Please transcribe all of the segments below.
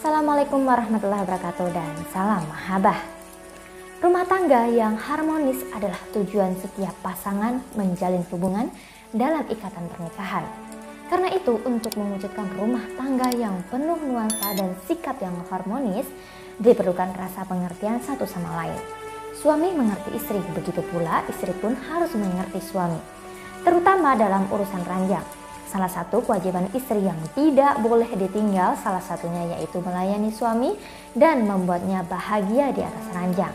Assalamualaikum warahmatullahi wabarakatuh dan salam mahabbah. Rumah tangga yang harmonis adalah tujuan setiap pasangan menjalin hubungan dalam ikatan pernikahan. Karena itu, untuk mewujudkan rumah tangga yang penuh nuansa dan sikap yang harmonis, diperlukan rasa pengertian satu sama lain. Suami mengerti istri, begitu pula istri pun harus mengerti suami, terutama dalam urusan ranjang. Salah satu kewajiban istri yang tidak boleh ditinggal salah satunya yaitu melayani suami dan membuatnya bahagia di atas ranjang.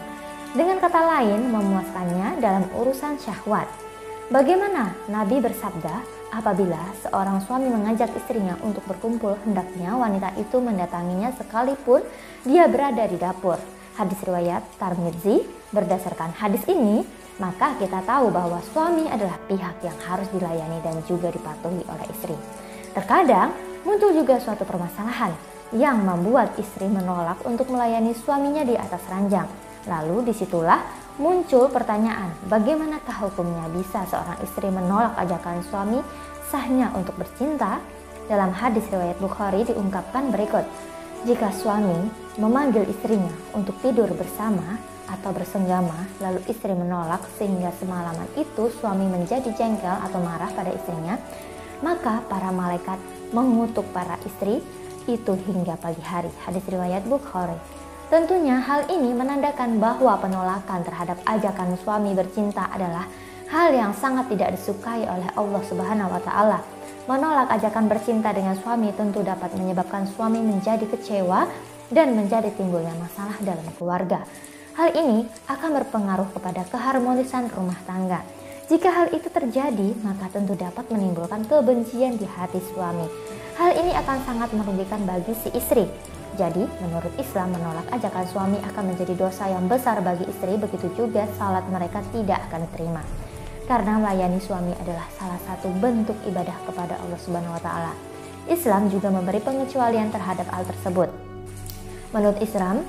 Dengan kata lain, memuaskannya dalam urusan syahwat. Bagaimana Nabi bersabda, apabila seorang suami mengajak istrinya untuk berkumpul, hendaknya wanita itu mendatanginya sekalipun dia berada di dapur. Hadis riwayat Tirmidzi. Berdasarkan hadis ini, maka kita tahu bahwa suami adalah pihak yang harus dilayani dan juga dipatuhi oleh istri. Terkadang muncul juga suatu permasalahan yang membuat istri menolak untuk melayani suaminya di atas ranjang. Lalu disitulah muncul pertanyaan, bagaimanakah hukumnya bisa seorang istri menolak ajakan suami sahnya untuk bercinta? Dalam hadis riwayat Bukhari diungkapkan berikut, jika suami memanggil istrinya untuk tidur bersama atau bersenggama, lalu istri menolak sehingga semalaman itu suami menjadi jengkel atau marah pada istrinya, maka para malaikat mengutuk para istri itu hingga pagi hari. Hadis riwayat Bukhari. Tentunya hal ini menandakan bahwa penolakan terhadap ajakan suami bercinta adalah hal yang sangat tidak disukai oleh Allah Subhanahu wa taala. Menolak ajakan bercinta dengan suami tentu dapat menyebabkan suami menjadi kecewa dan menjadi timbulnya masalah dalam keluarga. Hal ini akan berpengaruh kepada keharmonisan rumah tangga. Jika hal itu terjadi, maka tentu dapat menimbulkan kebencian di hati suami. Hal ini akan sangat merugikan bagi si istri. Jadi, menurut Islam, menolak ajakan suami akan menjadi dosa yang besar bagi istri, begitu juga salat mereka tidak akan diterima. Karena melayani suami adalah salah satu bentuk ibadah kepada Allah Subhanahu wa taala. Islam juga memberi pengecualian terhadap hal tersebut. Menurut Islam,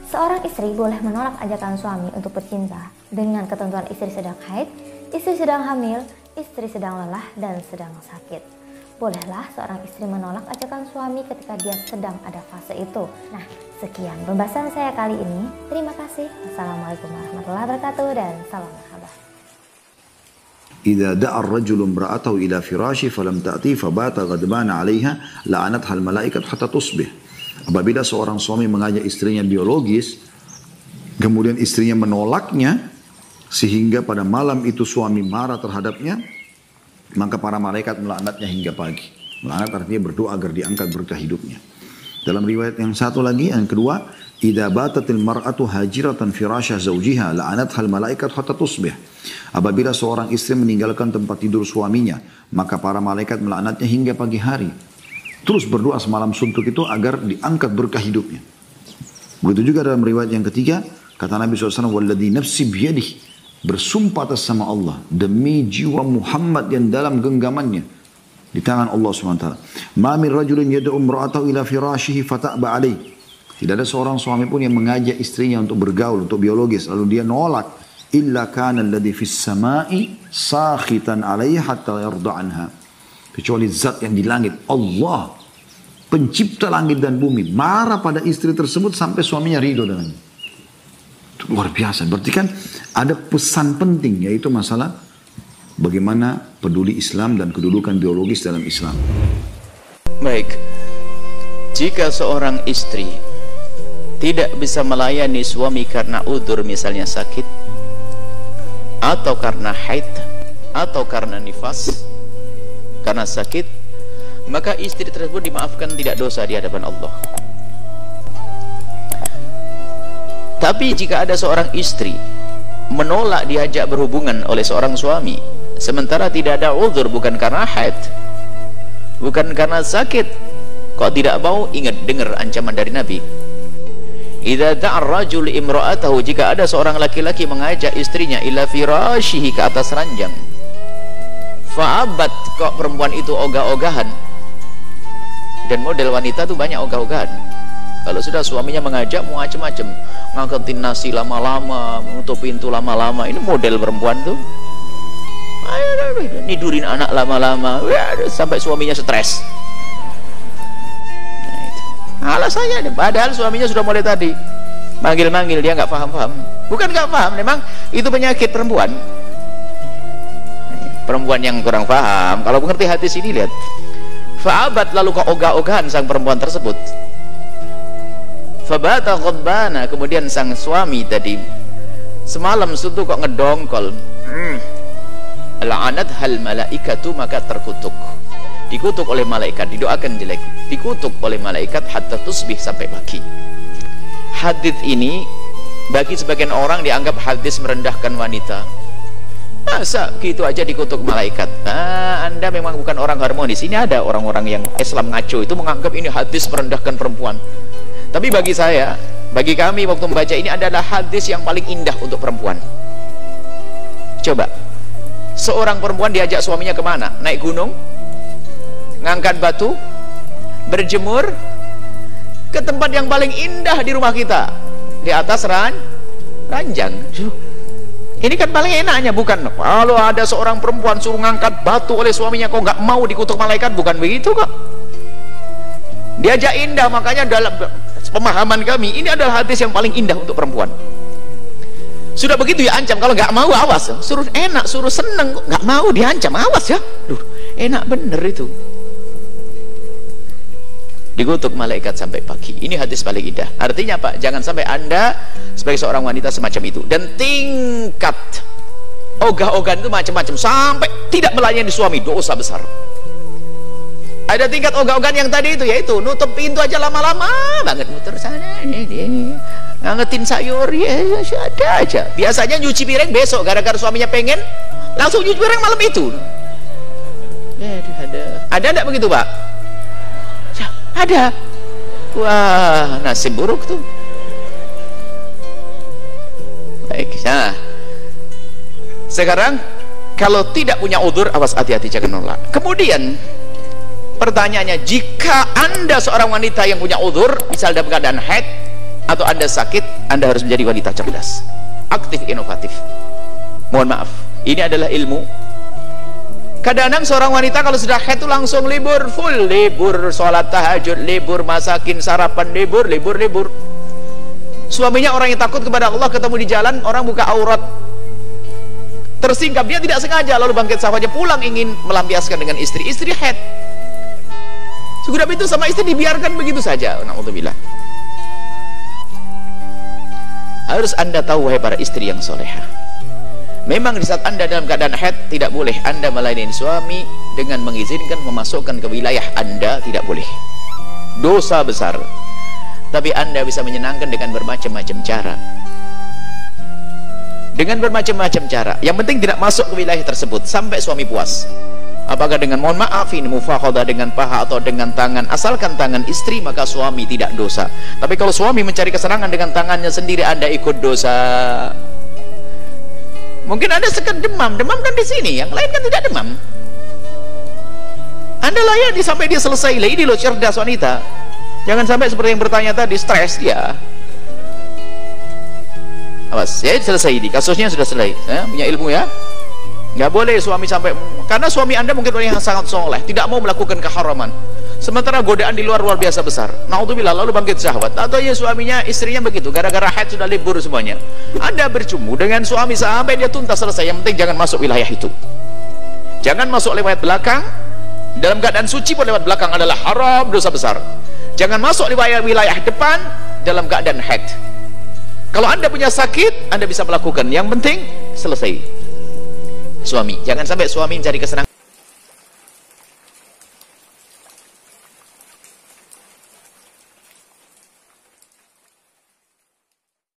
seorang istri boleh menolak ajakan suami untuk bercinta dengan ketentuan istri sedang haid, istri sedang hamil, istri sedang lelah, dan sedang sakit. Bolehlah seorang istri menolak ajakan suami ketika dia sedang ada fase itu. Nah, sekian pembahasan saya kali ini. Terima kasih. Wassalamualaikum warahmatullahi wabarakatuh dan salam mahabbah. إذا دعا الرجل امرأته إلى فراشه فلم تأتي فبات غضبان عليها لعنتها الملائكة حتى تصبح. Apabila seorang suami mengajak istrinya biologis, kemudian istrinya menolaknya, sehingga pada malam itu suami marah terhadapnya, maka para malaikat melaknatnya hingga pagi. Melaknat artinya berdoa agar diangkat berkah hidupnya. Dalam riwayat yang satu lagi, yang kedua, idza batatil mar'atu hajiratan firasha zawjiha la'anathal malaikat hatta tusbih. Apabila seorang istri meninggalkan tempat tidur suaminya, maka para malaikat melaknatnya hingga pagi hari. Terus berdoa semalam suntuk itu agar diangkat berkah hidupnya. Begitu juga dalam riwayat yang ketiga, kata Nabi SAW, walladhi nafsi biyadih, bersumpah atas sama Allah, demi jiwa Muhammad yang dalam genggamannya, di tangan Allah SWT. Ma min rajulin yad'u imra'atahu ila firashihi fata'ba alaih. Tidak ada seorang suami pun yang mengajak istrinya untuk bergaul, untuk biologis, lalu dia nolak. Illa kana alladhi fis sama'i sakhitan alaiha hatta yarda anha. Kecuali zat yang di langit, Allah, pencipta langit dan bumi, marah pada istri tersebut sampai suaminya ridho dengannya. Itu luar biasa. Berarti kan ada pesan penting, yaitu masalah bagaimana peduli Islam dan kedudukan biologis dalam Islam. Baik, jika seorang istri tidak bisa melayani suami karena udzur, misalnya sakit, atau karena haid, atau karena nifas, karena sakit, maka istri tersebut dimaafkan, tidak dosa di hadapan Allah. Tapi jika ada seorang istri menolak diajak berhubungan oleh seorang suami, sementara tidak ada uzur, bukan karena haid, bukan karena sakit, kok tidak mau, ingat, dengar ancaman dari Nabi. Idza da'a ar-rajul imra'atahu, jika ada seorang laki-laki mengajak istrinya ila firashihi, ke atas ranjang, fa'abat, kok perempuan itu ogah-ogahan, dan model wanita tuh banyak ogah-ogahan. Kalau sudah suaminya mengajak mau macam-macam, ngangkatin nasi lama-lama, menutup pintu lama-lama, ini model perempuan tuh. Nidurin anak lama-lama, sampai suaminya stres. Nah, itu malah saya. Padahal suaminya sudah mulai tadi manggil-manggil, dia nggak paham-paham. Bukan nggak paham, memang itu penyakit perempuan. Perempuan yang kurang paham. Kalau mengerti hadis ini, lihat, fa'abat, lalu kok ogah-ogahan sang perempuan tersebut. Fabata ghadbana, kemudian sang suami tadi semalam suntuk kok ngedongkol. La'anat hal malaikatu, maka terkutuk, dikutuk oleh malaikat, didoakan jelek, dikutuk oleh malaikat hatta tusbih, sampai pagi. Hadis ini bagi sebagian orang dianggap hadis merendahkan wanita. Masa gitu aja dikutuk malaikat? Nah, Anda memang bukan orang harmonis. Ini ada orang-orang yang Islam ngaco itu menganggap ini hadis merendahkan perempuan. Tapi bagi saya, bagi kami waktu membaca ini adalah hadis yang paling indah untuk perempuan. Coba, seorang perempuan diajak suaminya kemana? Naik gunung, ngangkat batu, berjemur, ke tempat yang paling indah di rumah kita, di atas ranjang. Ini kan paling enaknya, bukan? Kalau ada seorang perempuan suruh ngangkat batu oleh suaminya, kok nggak mau dikutuk malaikat? Bukan begitu kok. Diajak indah, makanya dalam pemahaman kami ini adalah hadis yang paling indah untuk perempuan. Sudah begitu ya ancam, kalau nggak mau awas. Suruh enak, suruh seneng, nggak mau diancam, awas ya. Duh, enak bener itu. Dikutuk malaikat sampai pagi. Ini hadis paling indah. Artinya apa? Jangan sampai Anda sebagai seorang wanita semacam itu. Dan tingkat ogah-ogahan itu macam-macam, sampai tidak melayani suami, dosa besar. Ada tingkat ogah-ogahan yang tadi itu, yaitu nutup pintu aja lama-lama banget, muter sana ini ngangetin sayur, ya ada aja. Biasanya nyuci piring besok, gara-gara suaminya pengen langsung nyuci piring malam itu. Ada enggak begitu, Pak? Ada. Wah, nasib buruk tuh. Baik, nah sekarang kalau tidak punya udzur, awas, hati-hati, jangan nolak. Kemudian pertanyaannya, jika Anda seorang wanita yang punya udzur, misal dalam keadaan haid atau Anda sakit, Anda harus menjadi wanita cerdas, aktif, inovatif. Mohon maaf, ini adalah ilmu. Kadang-kadang seorang wanita kalau sudah haid itu langsung libur, full libur, sholat tahajud libur, masakin sarapan libur. Suaminya orang yang takut kepada Allah, ketemu di jalan orang buka aurat, tersingkap, dia tidak sengaja, lalu bangkit sahabatnya pulang ingin melampiaskan dengan istri haid. Sudah itu sama istri dibiarkan begitu saja. Na'udzubillah. Harus Anda tahu, wahai para istri yang solehah, memang di saat Anda dalam keadaan haid, tidak boleh Anda melayani suami dengan mengizinkan memasukkan ke wilayah Anda, tidak boleh. Dosa besar. Tapi Anda bisa menyenangkan dengan bermacam-macam cara. Dengan bermacam-macam cara. Yang penting tidak masuk ke wilayah tersebut sampai suami puas. Apakah dengan, mohon maaf, ini mufakhadah dengan paha atau dengan tangan, asalkan tangan istri, maka suami tidak dosa. Tapi kalau suami mencari kesenangan dengan tangannya sendiri, Anda ikut dosa. Mungkin Anda sekedar demam kan di sini, yang lain kan tidak demam. Anda layani sampai dia selesai. Ini loh cerdas wanita. Jangan sampai seperti yang bertanya tadi, stres dia. Awas, ya selesai ini, kasusnya sudah selesai. Punya ilmu ya. Nggak boleh suami sampai, karena suami Anda mungkin orang yang sangat soleh, tidak mau melakukan keharaman, sementara godaan di luar biasa besar. Naudzubillah, lalu bangkit syahwat. Atau ya suaminya, istrinya begitu, gara-gara haid sudah libur semuanya. Anda bercumbu dengan suami sampai dia tuntas selesai. Yang penting jangan masuk wilayah itu. Jangan masuk lewat belakang. Dalam keadaan suci pun lewat belakang adalah haram, dosa besar. Jangan masuk wilayah depan dalam keadaan haid. Kalau Anda punya sakit, Anda bisa melakukan. Yang penting selesai. Suami, jangan sampai suami mencari kesenangan